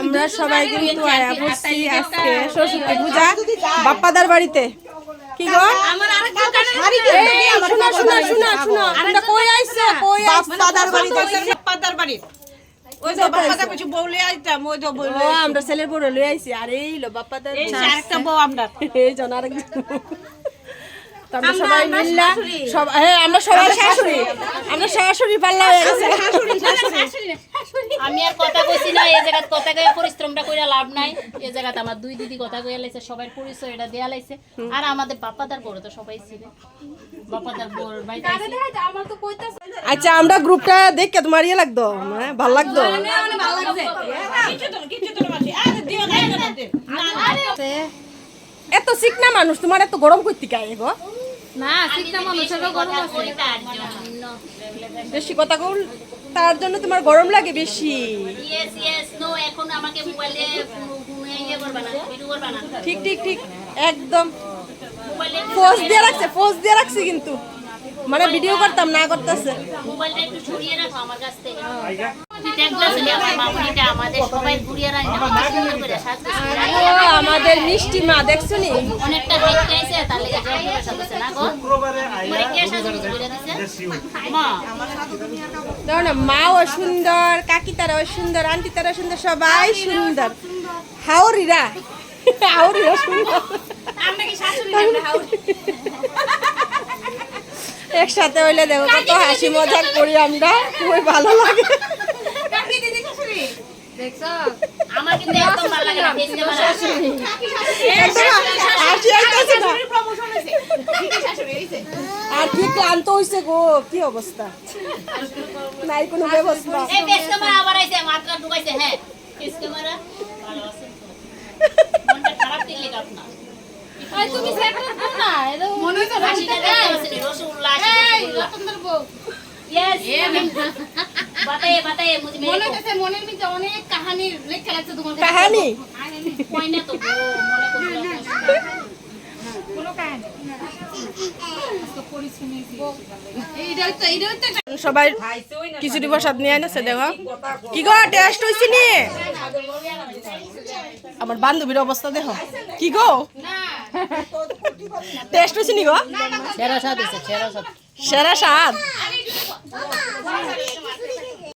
আমরা সবাই কিন্তু আয়া বসছি আজকে সরস্বতী পূজা বাপ্পাদার বাড়িতে। কি গো আমার আরেকটা শাড়ি দিতে শোনা শোনা শোনা শোনা আমরা কই আইছো কই বাপ্পাদার বাড়িতে বাপ্পাদার বাড়ি ওই যে বাপ্পাদা কিছু বউলে আইতাম ওই তো বউলে আমরা ছেলের বড় লই আইছি আর এই লো বাপ্পাদার এই আরেকটা বউ আমরা এই জন আরেকটা আমরা সবাই মিল্লা সব আমরা সবাই শাশুড়ি আমরা শাশুড়ি পাল্লা হয়ে গেছে শাশুড়ি আমি আর কথা কইছি না এই জায়গা কথা কইয়া পরিশ্রমটা কইরা লাভ নাই এই জায়গাতে আমার দুই দিদি কথা কইয়া লাইছে সবাই পরিচয় এটা দেয়া লাইছে আর আমাদের বাপ্পাদার বড় তো সবাই ছিল বাপ্পাদার বড় ভাই আমার তো কইতাছ আচ্ছা আমরা গ্রুপটা দেখে তোমার ইয়ে লাগতো হ্যাঁ ভালো লাগতো ভালো লাগছে কিছু তো মাঝে আরে দিও না এত চিকনা মানুষ তোমার এত গরম করতে গায়ে গো না সিকটা মানুষের গরম আছে তার জন্য বেশি কথা কল তার জন্য তোমার গরম লাগে বেশি ইয়েস ইয়েস নো এখন আমাকে মোবাইলে ফোনে ইয়ে করবা না ভিডিও করবা না ঠিক ঠিক ঠিক একদম মোবাইলে পোজ দিয়ে রাখছি কিন্তু মানে ভিডিও করতাম না করতেছে মোবাইলটা একটু ছড়িয়ে রাখো আমার কাছ থেকে দেখলাম আমার মামুনিটা আমাদের সবাই ঘুরিয়ে রাখে আমাদের সুন্দর করে সাজছে ও আমাদের মিষ্টি মা দেখছো নি অনেকটা হাইট আইছে তার লাগি জয় সাজছে না গো মানে কে সাজছে করে দিছে মা দাও না মাও সুন্দর কাকি তারাও সুন্দর আন্টি তারাও সুন্দর সবাই সুন্দর হাওরিরা হাওরিরা সুন্দর আমরা কি শাশুড়ি না আমরা হাউরি একসাথে হইলে দেখো কত হাসি মজা করি আমরা খুবই ভালো লাগে কাকি দিদি শাশুড়ি দেখছো আমার কিন্তু একদম ভালো লাগে না ফেস ক্যামেরা শাশুড়ি হাসি আইতাছে না প্রমোশন হইছে ঠিকই শাশুড়ি হইছে আর কি ক্লান্ত হইছে গো কি অবস্থা নাই কোনো ব্যবস্থা এই ফেস ক্যামেরা আবার আইছে মাত্রা ঢুকাইছে হ্যাঁ ফেস ক্যামেরা ভালো আছে মনটা খারাপ দিলে আপনা আই তুমি সেট করো না এদো মনে হচ্ছে হাসিটা দেখতে পাচ্ছি রসগোল্লা এই রতনদার বউ यस बताइए मुझे মনে হচ্ছে মনের মধ্যে অনেক কাহিনী লেখা আছে তোমার কাহিনী कोई ना तो वो মনে করো কোনো কাহিনী আজকে পরিশ্রমী এইটাই তো সবাই খিচুড়ি প্রসাদ নিয়ে আনছে দেখো কি গো টেস্ট হইছে নি আমার বান্ধবীর অবস্থা দেখো কি গো টেস্ট হইছে নি গো সেরা স্বাদ আছে সেরা স্বাদ সেরা স্বাদ